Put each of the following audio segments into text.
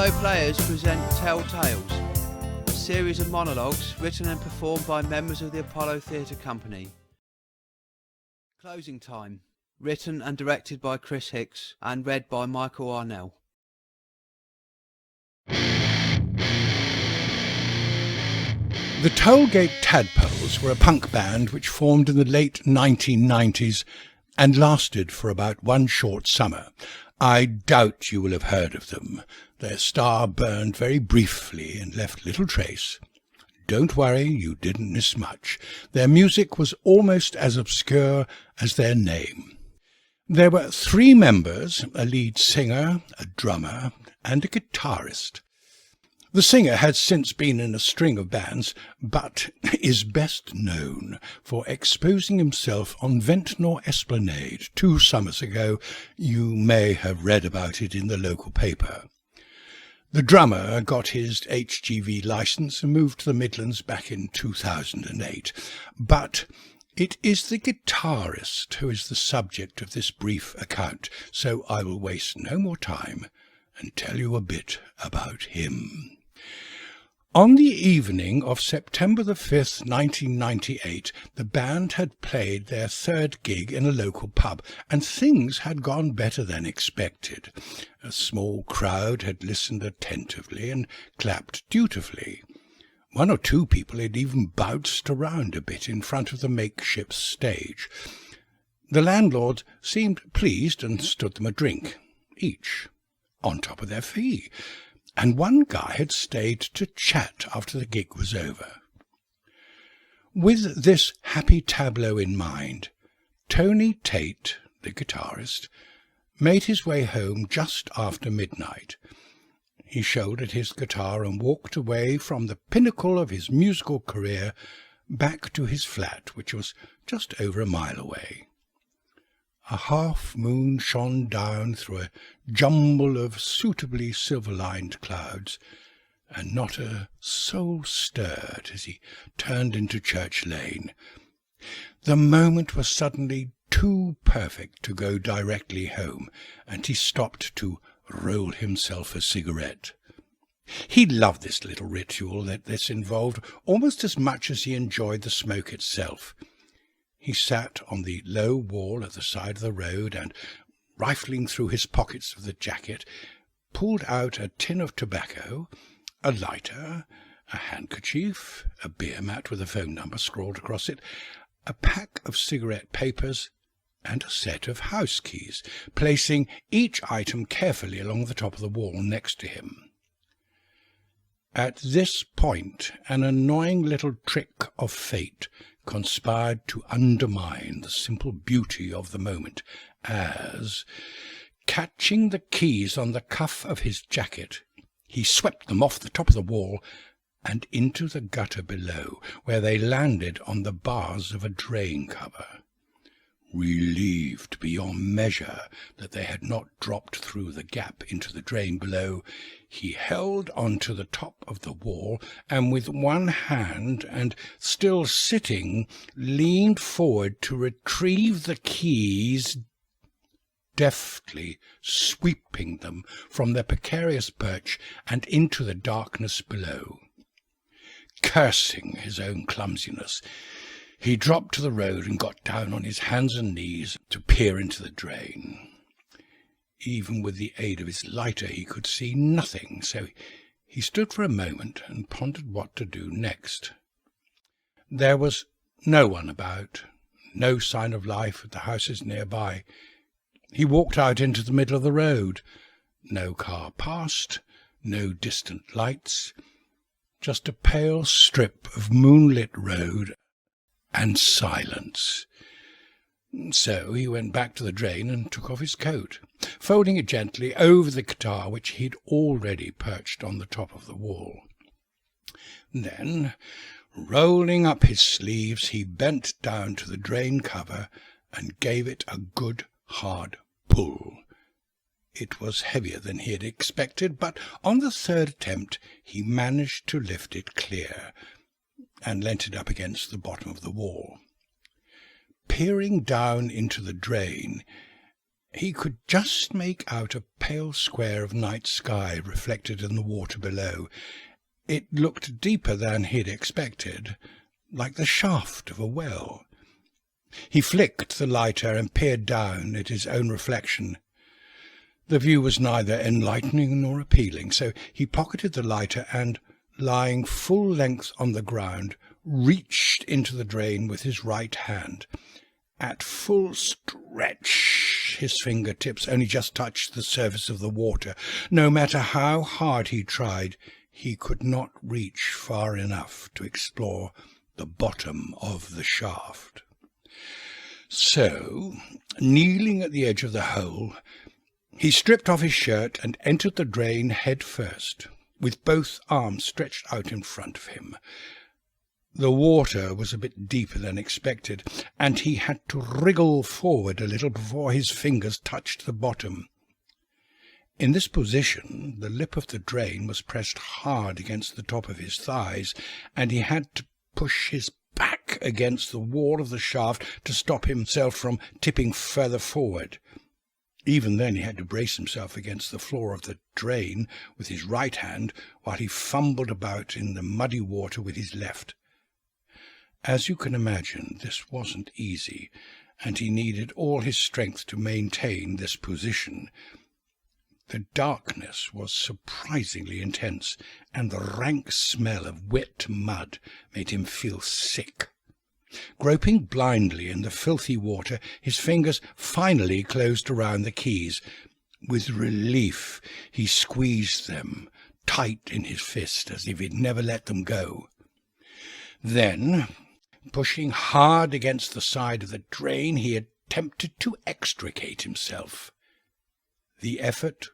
Apollo Players present Tell Tales, a series of monologues written and performed by members of the Apollo Theatre Company. Closing Time, written and directed by Chris Hicks and read by Michael Arnell. The Tollgate Tadpoles were a punk band which formed in the late 1990s and lasted for about one short summer. I doubt you will have heard of them. Their star burned very briefly and left little trace. Don't worry, you didn't miss much. Their music was almost as obscure as their name. There were 3 members, a lead singer, a drummer, and a guitarist. The singer has since been in a string of bands, but is best known for exposing himself on Ventnor Esplanade 2 summers ago. You may have read about it in the local paper. The drummer got his HGV licence and moved to the Midlands back in 2008. But it is the guitarist who is the subject of this brief account, so I will waste no more time and tell you a bit about him. On the evening of September the 5th, 1998, the band had played their 3rd gig in a local pub, and things had gone better than expected. A small crowd had listened attentively and clapped dutifully. 1 or 2 people had even bounced around a bit in front of the makeshift stage. The landlord seemed pleased and stood them a drink, each, on top of their fee. And one guy had stayed to chat after the gig was over. With this happy tableau in mind, Tony Tate, the guitarist, made his way home just after midnight. He shouldered his guitar and walked away from the pinnacle of his musical career back to his flat, which was just over a mile away. A half-moon shone down through a jumble of suitably silver-lined clouds, and not a soul stirred as he turned into Church Lane. The moment was suddenly too perfect to go directly home, and he stopped to roll himself a cigarette. He loved this little ritual that this involved almost as much as he enjoyed the smoke itself. He sat on the low wall at the side of the road and, rifling through his pockets of the jacket, pulled out a tin of tobacco, a lighter, a handkerchief, a beer mat with a phone number scrawled across it, a pack of cigarette papers, and a set of house keys, placing each item carefully along the top of the wall next to him. At this point, an annoying little trick of fate conspired to undermine the simple beauty of the moment, as, catching the keys on the cuff of his jacket, he swept them off the top of the wall and into the gutter below, where they landed on the bars of a drain cover. Relieved beyond measure that they had not dropped through the gap into the drain below, he held on to the top of the wall, and with one hand, and still sitting, leaned forward to retrieve the keys, deftly sweeping them from their precarious perch and into the darkness below. Cursing his own clumsiness, he dropped to the road and got down on his hands and knees to peer into the drain. Even with the aid of his lighter he could see nothing, so he stood for a moment and pondered what to do next. There was no one about, no sign of life at the houses nearby. He walked out into the middle of the road. No car passed, no distant lights, just a pale strip of moonlit road and silence. So he went back to the drain and took off his coat, folding it gently over the guitar which he'd already perched on the top of the wall. Then, rolling up his sleeves, he bent down to the drain cover and gave it a good hard pull. It was heavier than he had expected, but on the 3rd attempt he managed to lift it clear and leant it up against the bottom of the wall. Peering down into the drain, He could just make out a pale square of night sky reflected in the water below. It looked deeper than he'd expected, like the shaft of a well. He flicked the lighter and peered down at his own reflection. The view was neither enlightening nor appealing, so he pocketed the lighter and, lying full length on the ground, reached into the drain with his right hand. At full stretch, his fingertips only just touched the surface of the water. No matter how hard he tried, he could not reach far enough to explore the bottom of the shaft. So, kneeling at the edge of the hole, he stripped off his shirt and entered the drain head first, with both arms stretched out in front of him. The water was a bit deeper than expected, and he had to wriggle forward a little before his fingers touched the bottom. In this position, the lip of the drain was pressed hard against the top of his thighs, and he had to push his back against the wall of the shaft to stop himself from tipping further forward. Even then he had to brace himself against the floor of the drain with his right hand while he fumbled about in the muddy water with his left. As you can imagine, this wasn't easy, and he needed all his strength to maintain this position. The darkness was surprisingly intense, and the rank smell of wet mud made him feel sick. Groping blindly in the filthy water, his fingers finally closed around the keys. With relief, he squeezed them tight in his fist as if he'd never let them go. Then, pushing hard against the side of the drain, he attempted to extricate himself. The effort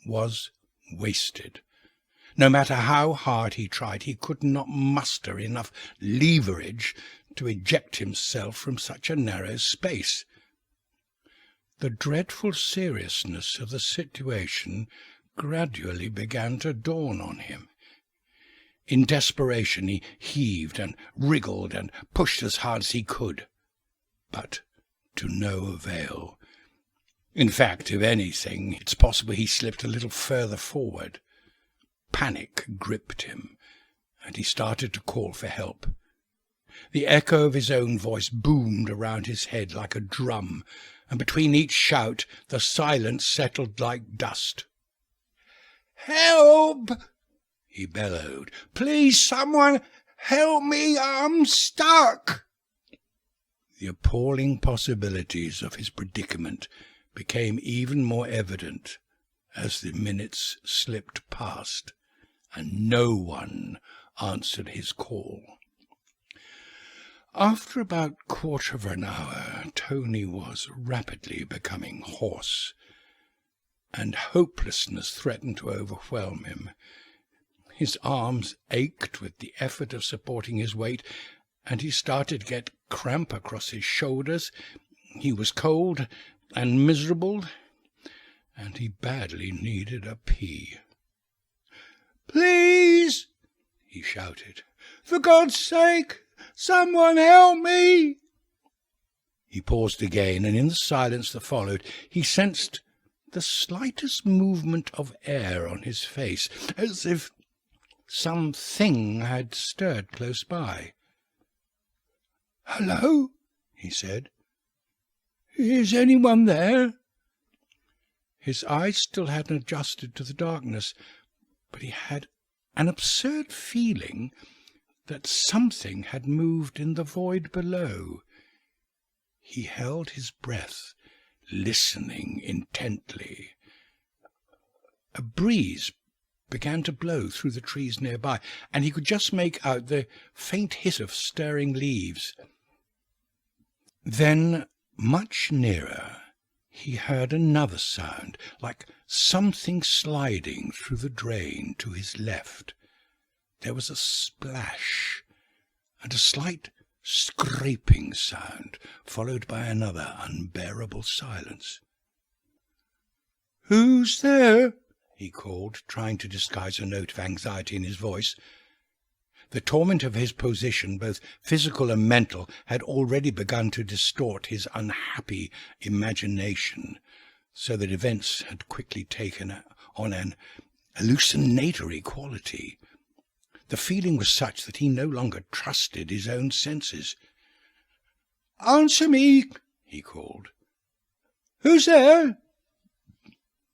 was wasted. No matter how hard he tried, he could not muster enough leverage to eject himself from such a narrow space. The dreadful seriousness of the situation gradually began to dawn on him. In desperation he heaved and wriggled and pushed as hard as he could, but to no avail. In fact, if anything, it's possible he slipped a little further forward. Panic gripped him, and he started to call for help. The echo of his own voice boomed around his head like a drum, and between each shout the silence settled like dust. "Help!" he bellowed. "Please, someone help me! I'm stuck!" The appalling possibilities of his predicament became even more evident as the minutes slipped past, and no one answered his call. After about a quarter of an hour, Tony was rapidly becoming hoarse, and hopelessness threatened to overwhelm him. His arms ached with the effort of supporting his weight, and he started to get cramp across his shoulders. He was cold and miserable, and he badly needed a pee. "Please," he shouted, "for God's sake, someone help me!" He paused again, and in the silence that followed, he sensed the slightest movement of air on his face, as if something had stirred close by. "Hello?" he said. "Is anyone there?" His eyes still hadn't adjusted to the darkness, but he had an absurd feeling that something had moved in the void below. He held his breath, listening intently. A breeze began to blow through the trees nearby, and he could just make out the faint hiss of stirring leaves. Then, much nearer, he heard another sound, like something sliding through the drain to his left. There was a splash, and a slight scraping sound, followed by another unbearable silence. "Who's there?" he called, trying to disguise a note of anxiety in his voice. The torment of his position, both physical and mental, had already begun to distort his unhappy imagination. so that events had quickly taken on an hallucinatory quality. The feeling was such that he no longer trusted his own senses. "Answer me," he called. "Who's there?"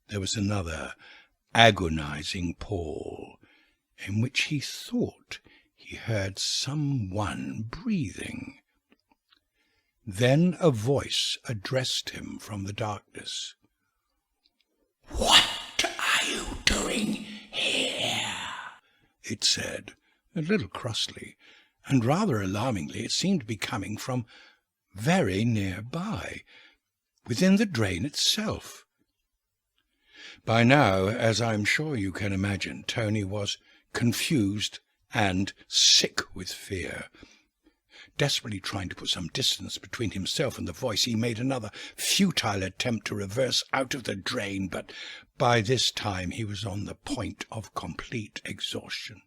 There was another agonizing pause, in which he thought he heard someone breathing. Then a voice addressed him from the darkness. "What are you doing here?" it said, a little crossly, and rather alarmingly. It seemed to be coming from very near by, within the drain itself. By now, as I'm sure you can imagine, Tony was confused and sick with fear. Desperately trying to put some distance between himself and the voice, he made another futile attempt to reverse out of the drain, but by this time he was on the point of complete exhaustion.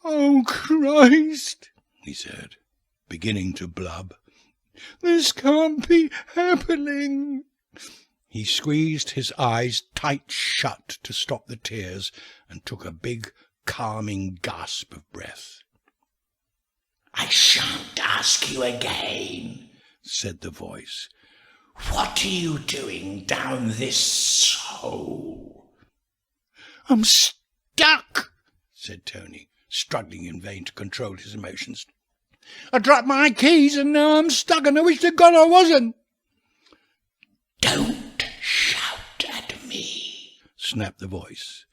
"Oh, Christ," he said, beginning to blub. "This can't be happening." He squeezed his eyes tight shut to stop the tears and took a big, calming gasp of breath. "I shan't ask you again," said the voice. "What are you doing down this hole?" "I'm stuck," said Tony, struggling in vain to control his emotions. "I dropped my keys and now I'm stuck, and I wish to God I wasn't." "Don't shout at me," snapped the voice.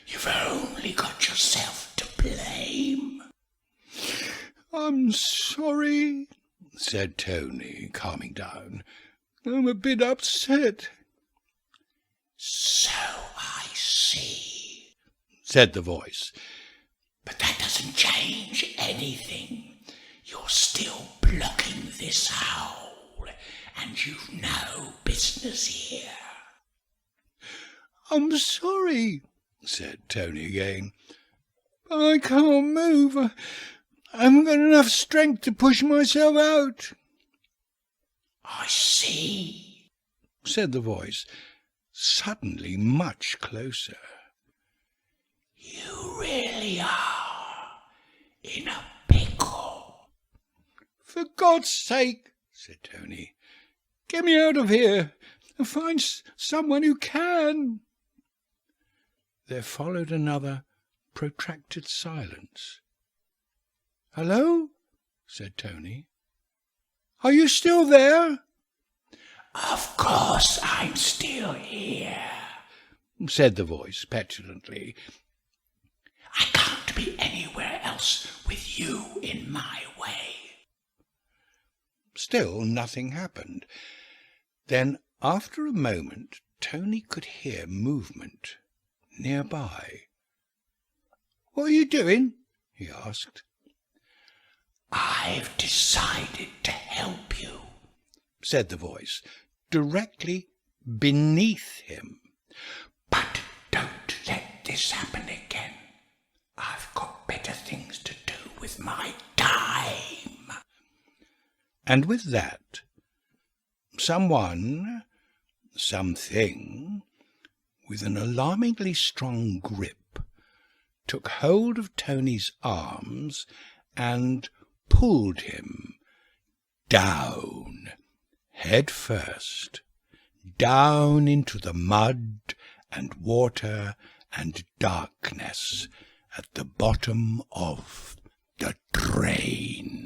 "You've only got yourself to blame." "I'm sorry," said Tony, calming down. "I'm a bit upset." "So I see," said the voice. "But that doesn't change anything. You're still blocking this hole, and you've no business here." "I'm sorry," said Tony again. "I can't move. I haven't got enough strength to push myself out." "I see," said the voice, suddenly much closer. "You really are in a pickle." "For God's sake," said Tony, "get me out of here and find someone who can." There followed another protracted silence. "Hello?" said Tony. "Are you still there?" "Of course I'm still here," said the voice petulantly. "I can't be anywhere else with you in my way." Still nothing happened. Then, after a moment, Tony could hear movement nearby. "What are you doing?" he asked. "I've decided to help you," said the voice, directly beneath him. "But don't let this happen again. I've got better things to do with my time." And with that, something, with an alarmingly strong grip, took hold of Tony's arms and pulled him down, head first, down into the mud and water and darkness at the bottom of the drain.